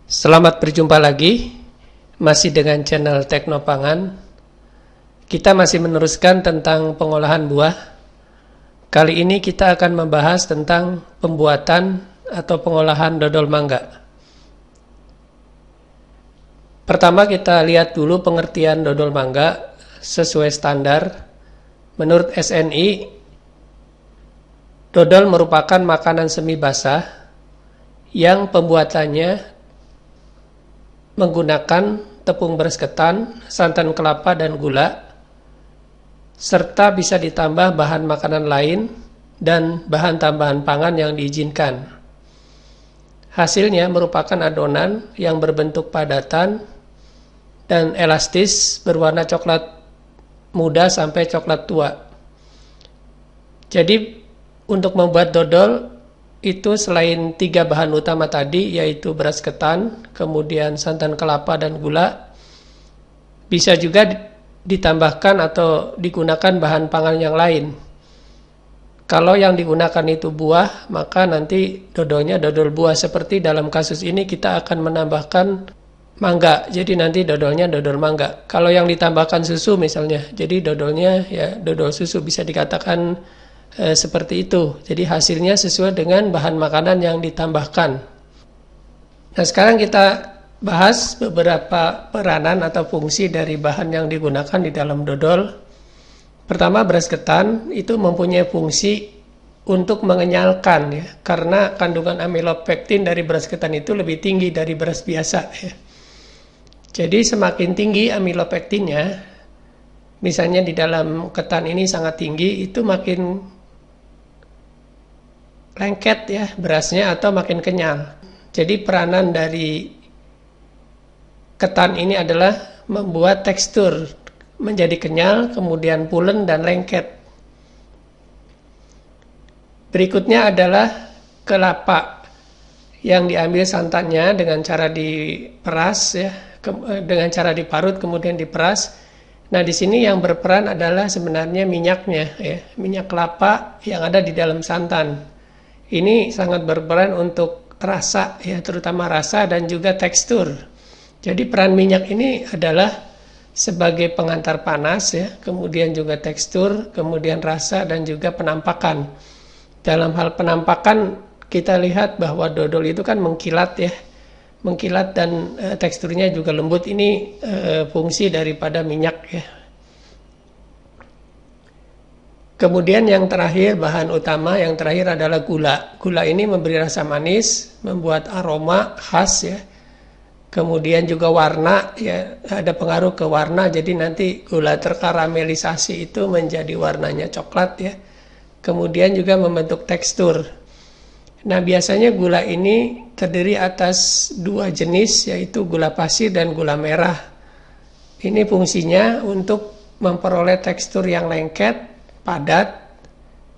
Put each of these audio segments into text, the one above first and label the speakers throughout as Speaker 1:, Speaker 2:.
Speaker 1: Selamat berjumpa lagi, masih dengan channel Teknopangan. Kita masih meneruskan tentang pengolahan buah. Kali ini kita akan membahas tentang pembuatan atau pengolahan dodol mangga. Pertama kita lihat dulu pengertian dodol mangga sesuai standar. Menurut SNI, dodol merupakan makanan semi basah yang pembuatannya menggunakan tepung beras ketan, santan kelapa, dan gula, serta bisa ditambah bahan makanan lain dan bahan tambahan pangan yang diizinkan. Hasilnya merupakan adonan yang berbentuk padatan dan elastis berwarna coklat muda sampai coklat tua. Jadi untuk membuat dodol itu selain 3 bahan utama tadi, yaitu beras ketan, kemudian santan kelapa dan gula, bisa juga ditambahkan atau digunakan bahan pangan yang lain. Kalau yang digunakan itu buah, maka nanti dodolnya dodol buah. Seperti dalam kasus ini kita akan menambahkan mangga, jadi nanti dodolnya dodol mangga. Kalau yang ditambahkan susu misalnya, jadi dodolnya ya dodol susu, bisa dikatakan seperti itu. Jadi hasilnya sesuai dengan bahan makanan yang ditambahkan. Nah, sekarang kita bahas beberapa peranan atau fungsi dari bahan yang digunakan di dalam dodol. Pertama, beras ketan itu mempunyai fungsi untuk mengenyalkan ya, karena kandungan amilopektin dari beras ketan itu lebih tinggi dari beras biasa ya. Jadi semakin tinggi amilopektinnya, misalnya di dalam ketan ini sangat tinggi, itu makin lengket ya berasnya atau makin kenyal. Jadi peranan dari ketan ini adalah membuat tekstur menjadi kenyal, kemudian pulen dan lengket. Berikutnya adalah kelapa yang diambil santannya dengan cara diperas ya, dengan cara diparut kemudian diperas. Nah, di sini yang berperan adalah sebenarnya minyaknya ya, minyak kelapa yang ada di dalam santan. Ini sangat berperan untuk rasa ya, terutama rasa dan juga tekstur. Jadi peran minyak ini adalah sebagai pengantar panas ya, kemudian juga tekstur, kemudian rasa dan juga penampakan. Dalam hal penampakan kita lihat bahwa dodol itu kan mengkilat ya. Mengkilat dan teksturnya juga lembut. Ini fungsi daripada minyak ya. Kemudian yang terakhir, bahan utama yang terakhir adalah gula. Gula ini memberi rasa manis, membuat aroma khas ya. Kemudian juga warna ya, ada pengaruh ke warna. Jadi nanti gula terkaramelisasi itu menjadi warnanya coklat ya. Kemudian juga membentuk tekstur. Nah, biasanya gula ini terdiri atas 2 jenis, yaitu gula pasir dan gula merah. Ini fungsinya untuk memperoleh tekstur yang lengket, padat,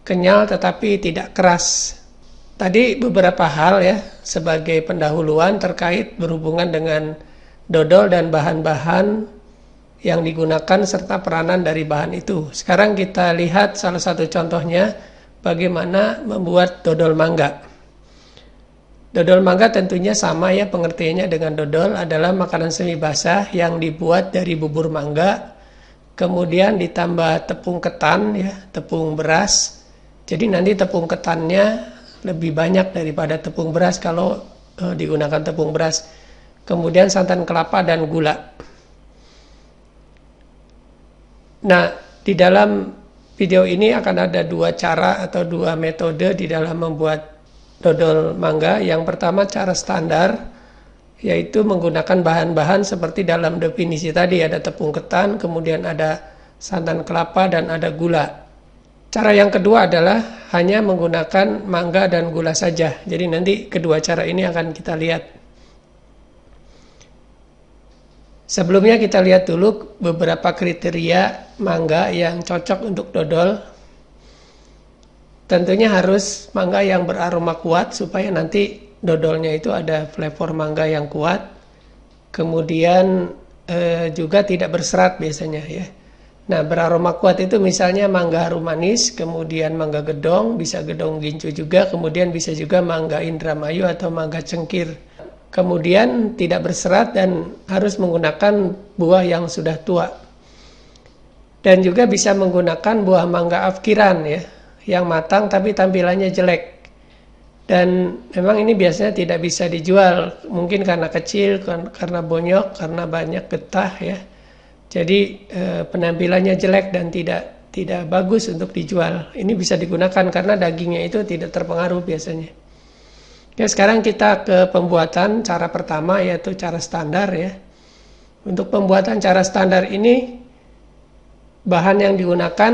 Speaker 1: kenyal tetapi tidak keras. Tadi beberapa hal ya sebagai pendahuluan terkait berhubungan dengan dodol dan bahan-bahan yang digunakan serta peranan dari bahan itu. Sekarang kita lihat salah satu contohnya bagaimana membuat dodol mangga. Dodol mangga tentunya sama ya pengertiannya dengan dodol, adalah makanan semi basah yang dibuat dari bubur mangga. Kemudian ditambah tepung ketan ya, tepung beras. Jadi nanti tepung ketannya lebih banyak daripada tepung beras kalau digunakan tepung beras. Kemudian santan kelapa dan gula. Nah, di dalam video ini akan ada 2 cara atau 2 metode di dalam membuat dodol mangga. Yang pertama cara standar, yaitu menggunakan bahan-bahan seperti dalam definisi tadi, ada tepung ketan, kemudian ada santan kelapa dan ada gula. Cara yang kedua adalah hanya menggunakan mangga dan gula saja. Jadi nanti kedua cara ini akan kita lihat. Sebelumnya kita lihat dulu beberapa kriteria mangga yang cocok untuk dodol. Tentunya harus mangga yang beraroma kuat supaya nanti dodolnya itu ada flavor mangga yang kuat. Kemudian juga tidak berserat biasanya ya. Nah, beraroma kuat itu misalnya mangga harum manis, kemudian mangga gedong, bisa gedong gincu juga, kemudian bisa juga mangga Indramayu atau mangga cengkir. kemudian tidak berserat dan harus menggunakan buah yang sudah tua. Dan juga bisa menggunakan buah mangga afkiran ya, yang matang tapi tampilannya jelek. Dan memang ini biasanya tidak bisa dijual, mungkin karena kecil, karena bonyok, karena banyak getah ya. Jadi penampilannya jelek dan tidak bagus untuk dijual. Ini bisa digunakan karena dagingnya itu tidak terpengaruh biasanya. Oke, sekarang kita ke pembuatan cara pertama, yaitu cara standar ya. Untuk pembuatan cara standar ini, bahan yang digunakan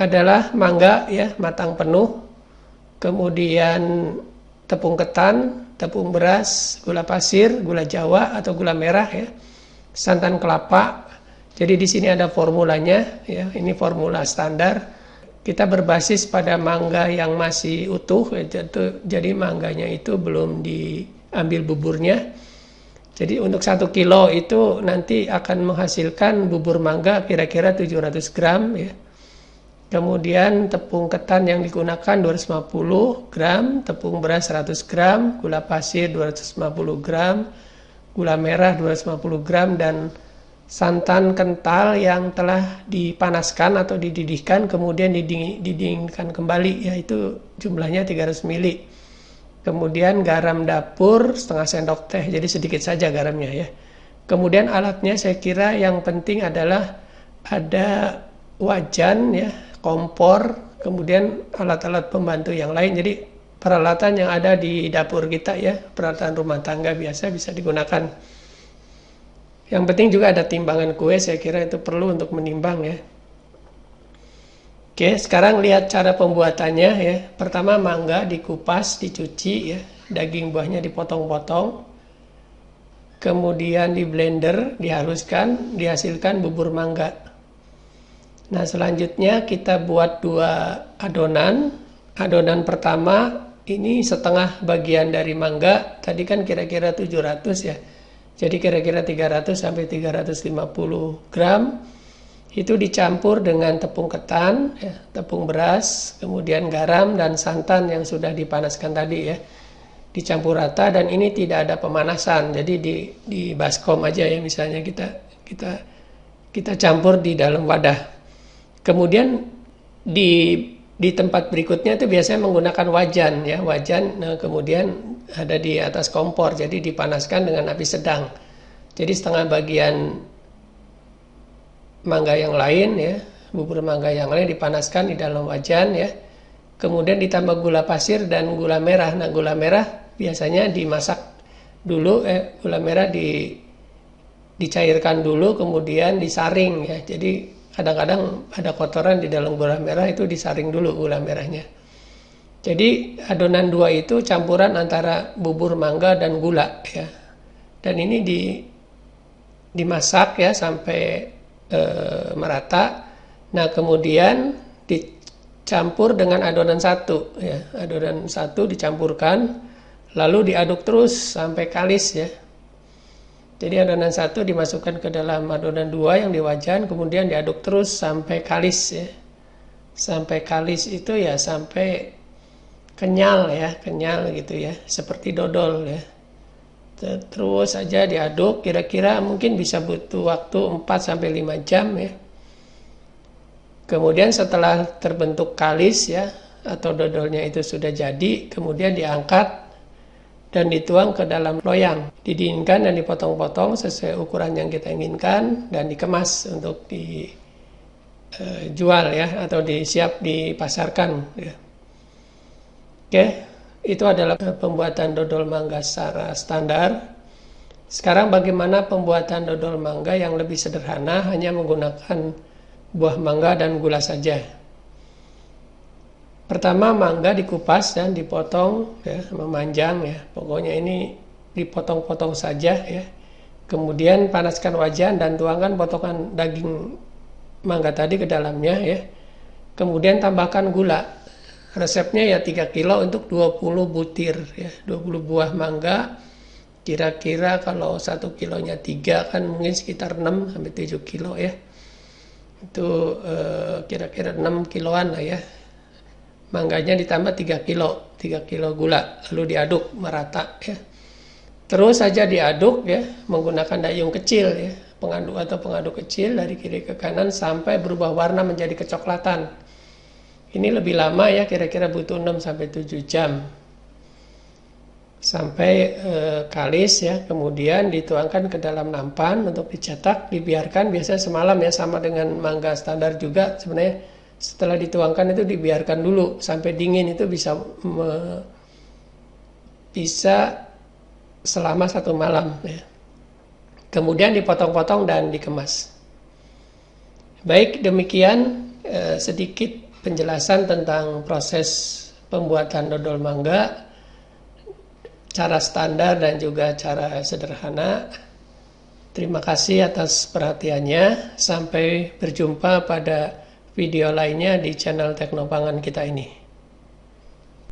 Speaker 1: adalah mangga ya, matang penuh, kemudian tepung ketan, tepung beras, gula pasir, gula jawa atau gula merah ya, santan kelapa. Jadi di sini ada formulanya ya, ini formula standar. Kita berbasis pada mangga yang masih utuh, jadi mangganya itu belum diambil buburnya. Jadi untuk 1 kilo itu nanti akan menghasilkan bubur mangga kira-kira 700 gram ya. Kemudian tepung ketan yang digunakan 250 gram, tepung beras 100 gram, gula pasir 250 gram, gula merah 250 gram, dan santan kental yang telah dipanaskan atau dididihkan kemudian didinginkan kembali, yaitu jumlahnya 300 ml. Kemudian garam dapur setengah sendok teh, jadi sedikit saja garamnya ya. Kemudian alatnya saya kira yang penting adalah ada wajan ya, kompor, kemudian alat-alat pembantu yang lain. Jadi peralatan yang ada di dapur kita ya, peralatan rumah tangga biasa bisa digunakan. Yang penting juga ada timbangan kue, saya kira itu perlu untuk menimbang ya. Oke, sekarang lihat cara pembuatannya ya. Pertama mangga dikupas, dicuci ya, daging buahnya dipotong-potong. Kemudian di blender, dihaluskan, dihasilkan bubur mangga. Nah, selanjutnya kita buat 2 adonan. Adonan pertama ini setengah bagian dari mangga, tadi kan kira-kira 700 ya. Jadi kira-kira 300 sampai 350 gram. Itu dicampur dengan tepung ketan, ya, tepung beras, kemudian garam dan santan yang sudah dipanaskan tadi ya. Dicampur rata dan ini tidak ada pemanasan. Jadi di baskom aja ya, misalnya kita campur di dalam wadah. Kemudian di tempat berikutnya itu biasanya menggunakan wajan ya, wajan kemudian ada di atas kompor, jadi dipanaskan dengan api sedang. Jadi setengah bagian mangga yang lain ya, bubur mangga yang lain dipanaskan di dalam wajan ya. Kemudian ditambah gula pasir dan gula merah. Nah, gula merah biasanya dimasak dulu, gula merah dicairkan dulu kemudian disaring ya. Jadi kadang-kadang ada kotoran di dalam gula merah, itu disaring dulu gula merahnya. Jadi adonan 2 itu campuran antara bubur mangga dan gula ya. Dan ini dimasak ya sampai merata. Nah, kemudian dicampur dengan adonan 1 ya. Adonan 1 dicampurkan lalu diaduk terus sampai kalis ya. Jadi adonan 1 dimasukkan ke dalam adonan 2 yang di wajan, kemudian diaduk terus sampai kalis ya. Sampai kalis itu ya sampai kenyal ya, kenyal gitu ya, seperti dodol ya. Terus saja diaduk, kira-kira mungkin bisa butuh waktu 4-5 jam ya. Kemudian setelah terbentuk kalis ya, atau dodolnya itu sudah jadi, kemudian diangkat dan dituang ke dalam loyang, didinginkan dan dipotong-potong sesuai ukuran yang kita inginkan dan dikemas untuk dijual ya, atau siap dipasarkan ya. Oke, itu adalah pembuatan dodol mangga secara standar. Sekarang bagaimana pembuatan dodol mangga yang lebih sederhana, hanya menggunakan buah mangga dan gula saja. Pertama, mangga dikupas dan dipotong ya, memanjang ya. Pokoknya ini dipotong-potong saja ya. Kemudian panaskan wajan dan tuangkan potongan daging mangga tadi ke dalamnya ya. Kemudian tambahkan gula. Resepnya ya 3 kilo untuk 20 butir ya, 20 buah mangga. Kira-kira kalau 1 kilonya 3 kan mungkin sekitar 6-7 kilo ya. Itu kira-kira 6 kiloan lah ya. Mangganya ditambah 3 kilo 3 kilo gula, lalu diaduk merata ya. Terus saja diaduk ya, menggunakan dayung kecil ya, pengaduk atau pengaduk kecil dari kiri ke kanan sampai berubah warna menjadi kecoklatan. Ini lebih lama ya, kira-kira butuh 6-7 jam. Sampai kalis ya, kemudian dituangkan ke dalam nampan untuk dicetak, dibiarkan biasanya semalam ya, sama dengan mangga standar juga sebenarnya. Setelah dituangkan itu dibiarkan dulu sampai dingin, itu bisa selama 1 malam ya. Kemudian dipotong-potong dan dikemas. Baik, demikian sedikit penjelasan tentang proses pembuatan dodol mangga, cara standar dan juga cara sederhana. Terima kasih atas perhatiannya. Sampai berjumpa pada video lainnya di channel Teknopangan kita ini.